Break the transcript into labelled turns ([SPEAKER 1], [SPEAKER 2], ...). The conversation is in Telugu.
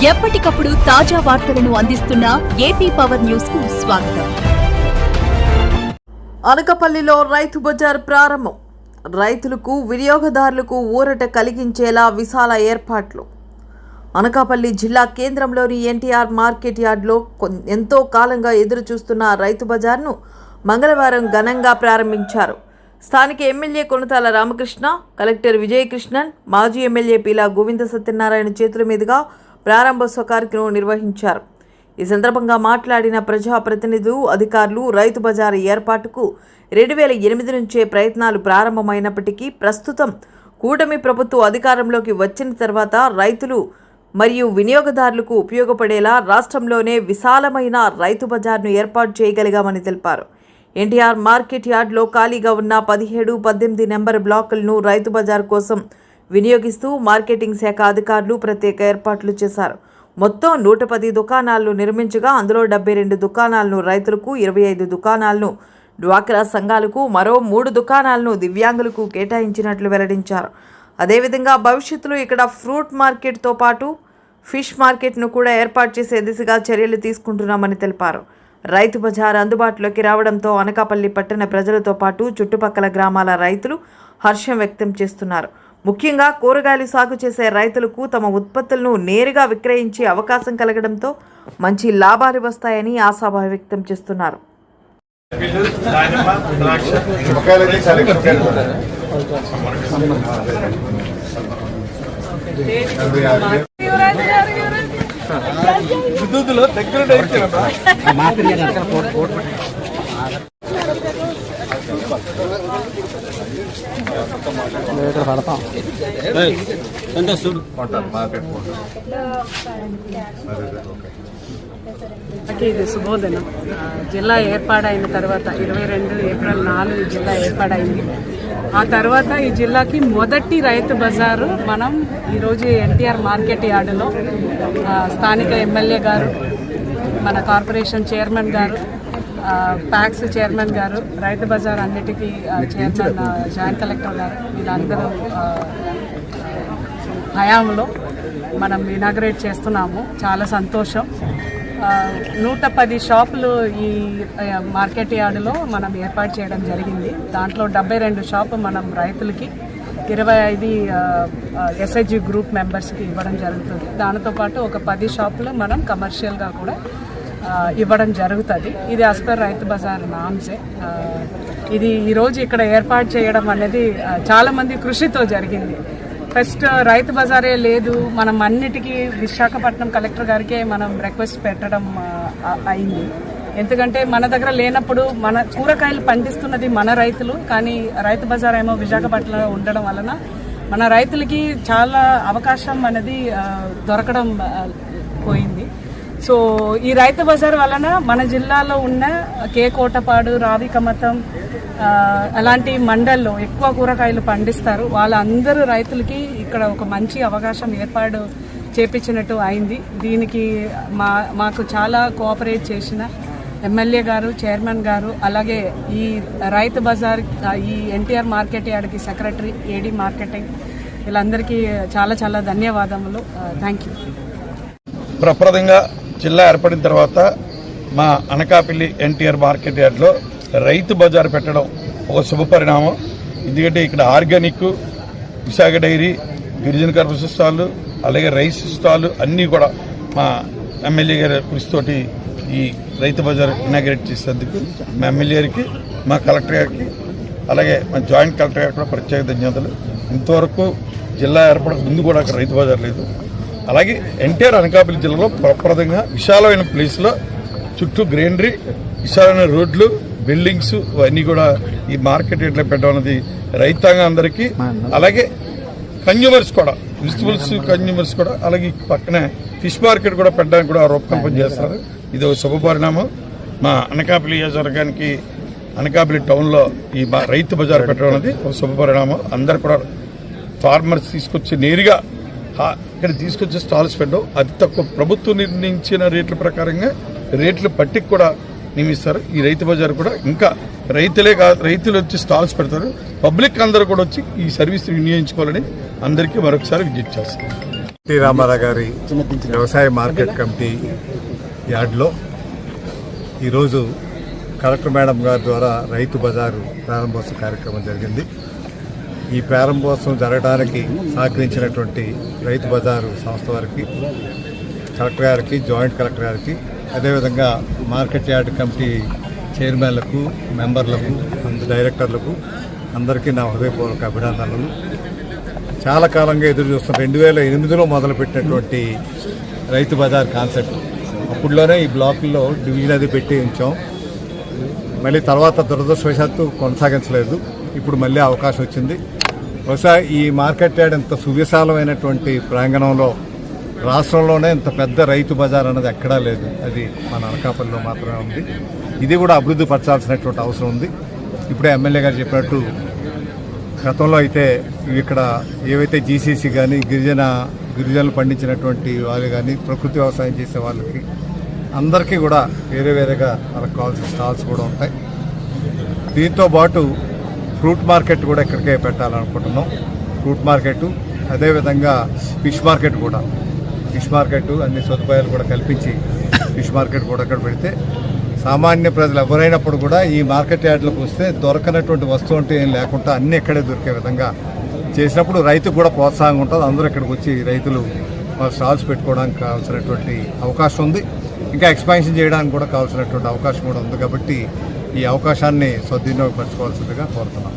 [SPEAKER 1] ఎప్పటికప్పుడు తాజా వార్తలను అందిస్తున్న ఏపీ పవర్ న్యూస్ కు స్వాగతం.
[SPEAKER 2] అనకాపల్లిలో రైతు బజార్ ప్రారంభం. రైతులకు వినియోగదారులకు ఊరట కలిగించేలా విశాల ఏర్పాట్లు. అనకాపల్లి జిల్లా కేంద్రంలోని ఎన్టీఆర్ మార్కెట్ యార్డ్లో ఎంతో కాలంగా ఎదురు చూస్తున్న రైతు బజార్ను మంగళవారం ఘనంగా ప్రారంభించారు. స్థానిక ఎమ్మెల్యే కొనతాల రామకృష్ణ, కలెక్టర్ విజయకృష్ణన్, మాజీ ఎమ్మెల్యే పీలా గోవింద సత్యనారాయణ చేతుల మీదుగా ప్రారంభోత్సవ కార్యక్రమం నిర్వహించారు. ఈ సందర్భంగా మాట్లాడిన ప్రజాప్రతినిధులు, అధికారులు రైతు బజారు ఏర్పాటుకు 2008 నుంచే ప్రయత్నాలు ప్రారంభమైనప్పటికీ ప్రస్తుతం కూటమి ప్రభుత్వం అధికారంలోకి వచ్చిన తర్వాత రైతులు మరియు వినియోగదారులకు ఉపయోగపడేలా రాష్ట్రంలోనే విశాలమైన రైతు బజార్ను ఏర్పాటు చేయగలిగామని తెలిపారు. ఎన్టీఆర్ మార్కెట్ యార్డ్లో ఖాళీగా ఉన్న 17, 18 నెంబర్ బ్లాకులను రైతు బజార్ కోసం వినియోగిస్తూ మార్కెటింగ్ శాఖ అధికారులు ప్రత్యేక ఏర్పాట్లు చేశారు. మొత్తం 110 దుకాణాలను నిర్మించగా అందులో 72 దుకాణాలను రైతులకు, 25 దుకాణాలను డ్వాక్రా సంఘాలకు, మరో 3 దుకాణాలను దివ్యాంగులకు కేటాయించినట్లు వెల్లడించారు. అదేవిధంగా భవిష్యత్తులో ఇక్కడ ఫ్రూట్ మార్కెట్తో పాటు ఫిష్ మార్కెట్ను కూడా ఏర్పాటు చేసే దిశగా చర్యలు తీసుకుంటున్నామని తెలిపారు. రైతు బజార్ అందుబాటులోకి రావడంతో అనకాపల్లి పట్టణ ప్రజలతో పాటు చుట్టుపక్కల గ్రామాల రైతులు హర్షం వ్యక్తం చేస్తున్నారు. ముఖ్యంగా కూరగాయలు సాగు చేసే రైతులకు తమ ఉత్పత్తులను నేరుగా విక్రయించే అవకాశం కలగడంతో మంచి లాభాలు వస్తాయని ఆశాభావం వ్యక్తం చేస్తున్నారు.
[SPEAKER 3] ఇది శుభోదనం. జిల్లా ఏర్పాడైన తర్వాత 22 ఏప్రిల్ 4 జిల్లా ఏర్పాడైంది. ఆ తర్వాత ఈ జిల్లాకి మొదటి రైతు బజారు మనం ఈరోజు ఎన్టీఆర్ మార్కెట్ యార్డులో స్థానిక ఎమ్మెల్యే గారు, మన కార్పొరేషన్ చైర్మన్ గారు, ప్యాక్స్ చైర్మన్ గారు, రైతు బజార్ అన్నిటికీ చైర్మన్ జాయింట్ కలెక్టర్ గారు, వీళ్ళందరూ హయాంలో మనం ఇనాగ్రేట్ చేస్తున్నాము. చాలా సంతోషం. 110 షాపులు ఈ మార్కెట్ యార్డులో మనం ఏర్పాటు చేయడం జరిగింది. దాంట్లో 72 షాపు మనం రైతులకి, 25 ఎస్ఐజి గ్రూప్ మెంబర్స్కి ఇవ్వడం జరుగుతుంది. దానితో పాటు ఒక 10 షాపులు మనం కమర్షియల్గా కూడా ఇవ్వడం జరుగుతుంది. ఇది యాజ్ పర్ రైతు బజార్ నామ్సే. ఇది ఈరోజు ఇక్కడ ఏర్పాటు చేయడం అనేది చాలామంది కృషితో జరిగింది. ఫస్ట్ రైతు బజారే లేదు, మనం అన్నిటికీ విశాఖపట్నం కలెక్టర్ గారికే మనం రిక్వెస్ట్ పెట్టడం అయింది. ఎందుకంటే మన దగ్గర లేనప్పుడు మన కూరగాయలు పండిస్తున్నది మన రైతులు, కానీ రైతు బజార్ ఏమో విశాఖపట్నంలో ఉండడం వలన మన రైతులకి చాలా అవకాశం అనేది దొరకడం పోయింది. సో ఈ రైతు బజార్ వలన మన జిల్లాలో ఉన్న కోటపాడు, రావికమతం అలాంటి మండల్లో ఎక్కువ కూరగాయలు పండిస్తారు. వాళ్ళందరూ రైతులకి ఇక్కడ ఒక మంచి అవకాశం ఏర్పాటు చేపించినట్టు అయింది. దీనికి మాకు చాలా కోఆపరేట్ చేసిన ఎమ్మెల్యే గారు, చైర్మన్ గారు, అలాగే ఈ రైతు బజార్, ఈ ఎన్టీఆర్ మార్కెట్ యార్డ్కి సెక్రటరీ, ఏడీ మార్కెటింగ్, వీళ్ళందరికీ చాలా చాలా ధన్యవాదములు. Thank you.
[SPEAKER 4] ప్రప్రదంగా జిల్లా ఏర్పడిన తర్వాత మా అనకాపల్లి ఎన్టీఆర్ మార్కెట్ యార్డ్లో రైతు బజార్ పెట్టడం ఒక శుభ పరిణామం. ఎందుకంటే ఇక్కడ ఆర్గానిక్, విశాఖ డైరీ, గిరిజన కర్పూర స్టాళ్ళు, అలాగే రైస్ స్టాళ్ళు అన్నీ కూడా మా ఎమ్మెల్యే గారి కృషితోటి ఈ రైతు బజార్ ఇనాగ్రేట్ చేసేందుకు మా ఎమ్మెల్యే గారికి, మా కలెక్టర్ గారికి, అలాగే మా జాయింట్ కలెక్టర్ గారికి కూడా ప్రత్యేక ధన్యవాదాలు. ఇంతవరకు జిల్లా ఏర్పడక ముందు కూడా అక్కడ రైతు బజార్ లేదు. అలాగే ఎన్టీఆర్ అనకాపల్లి జిల్లాలో ప్రప్రదంగా విశాలమైన ప్లేస్లో చుట్టూ గ్రీనరీ, విశాలమైన రోడ్లు, బిల్డింగ్స్ ఇవన్నీ కూడా ఈ మార్కెట్ యార్డ్లో పెట్టడం అనేది రైతాంగం అందరికీ, అలాగే కన్జ్యూమర్స్ కూడా, వెజిటబుల్స్ కన్జ్యూమర్స్ కూడా, అలాగే పక్కనే ఫిష్ మార్కెట్ కూడా పెట్టడానికి కూడా రూపకల్పన చేస్తారు. ఇది ఒక శుభ పరిణామం. మా అనకాపల్లి నియోజకవర్గానికి, అనకాపల్లి టౌన్లో ఈ రైతు బజార్ పెట్టడం అనేది ఒక శుభ పరిణామం. అందరు కూడా ఫార్మర్స్ తీసుకొచ్చి నేరుగా ఇక్కడ తీసుకొచ్చే స్టాల్స్ పెట్టడం, అతి తక్కువ ప్రభుత్వం నిర్ణయించిన రేట్ల ప్రకారంగా రేట్లు పట్టికి కూడా నియమిస్తారు. ఈ రైతు బజార్ కూడా ఇంకా రైతులు వచ్చి స్టాల్స్ పెడతారు. పబ్లిక్ అందరూ కూడా వచ్చి ఈ సర్వీస్ వినియోగించుకోవాలని అందరికీ మరొకసారి విజ్ఞప్తి చేస్తారు.
[SPEAKER 5] టి రామారావు గారి వ్యవసాయ మార్కెట్ కమిటీ యార్డ్లో ఈరోజు కలెక్టర్ మేడం గారి ద్వారా రైతు బజారు ప్రారంభోత్సవ కార్యక్రమం జరిగింది. ఈ ప్రారంభోత్సవం జరగడానికి సహకరించినటువంటి రైతు బజారు సంస్థ వారికి, కలెక్టర్ గారికి, జాయింట్ కలెక్టర్ గారికి, అదేవిధంగా మార్కెట్ యార్డ్ కమిటీ చైర్మన్లకు, మెంబర్లకు, డైరెక్టర్లకు అందరికీ నా హృదయపూర్వక అభినందనలు. చాలా కాలంగా ఎదురు చూస్తున్న 2008లో మొదలుపెట్టినటువంటి రైతు బజార్ కాన్సెప్ట్, అప్పుడులోనే ఈ బ్లాకుల్లో డివిజన్ అది పెట్టి ఉంచాం. మళ్ళీ తర్వాత దురదృష్టవశాత్తు కొనసాగించలేదు. ఇప్పుడు మళ్ళీ అవకాశం వచ్చింది. బహుశా ఈ మార్కెట్ యార్డ్ ఇంత సువిశాలమైనటువంటి ప్రాంగణంలో రాష్ట్రంలోనే ఇంత పెద్ద రైతు బజార్ అన్నది ఎక్కడా లేదు. అది మన అనకాపల్లిలో మాత్రమే ఉంది. ఇది కూడా అభివృద్ధి పరచాల్సినటువంటి అవసరం ఉంది. ఇప్పుడే ఎమ్మెల్యే గారు చెప్పినట్టు గతంలో అయితే ఇక్కడ ఏవైతే జీసీసీ కానీ గిరిజనులు పండించినటువంటి వాళ్ళు కానీ, ప్రకృతి వ్యవసాయం చేసే వాళ్ళకి అందరికీ కూడా వేరేగా వాళ్ళకి కావాల్సిన స్టాల్స్ కూడా ఉంటాయి. దీంతో పాటు ఫ్రూట్ మార్కెట్ కూడా ఇక్కడికే పెట్టాలనుకుంటున్నాం. ఫ్రూట్ మార్కెట్, అదేవిధంగా ఫిష్ మార్కెట్ కూడా, అన్ని సదుపాయాలు కూడా కల్పించి ఫిష్ మార్కెట్ కూడా ఇక్కడ పెడితే సామాన్య ప్రజలు ఎవరైనప్పుడు కూడా ఈ మార్కెట్ యార్డ్లకు వస్తే దొరకనటువంటి వస్తువు అంటే ఏం లేకుండా అన్నీ ఇక్కడే దొరికే విధంగా చేసినప్పుడు రైతుకు కూడా ప్రోత్సాహంగా ఉంటుంది. అందరూ ఇక్కడికి వచ్చి రైతులు వాళ్ళ స్టాల్స్ పెట్టుకోవడానికి కావాల్సినటువంటి అవకాశం ఉంది. ఇంకా ఎక్స్పాన్షన్ చేయడానికి కూడా కావాల్సినటువంటి అవకాశం కూడా ఉంది. కాబట్టి ఈ అవకాశాన్ని సద్వినియోగపరచుకోవాల్సిందిగా కోరుతున్నాం.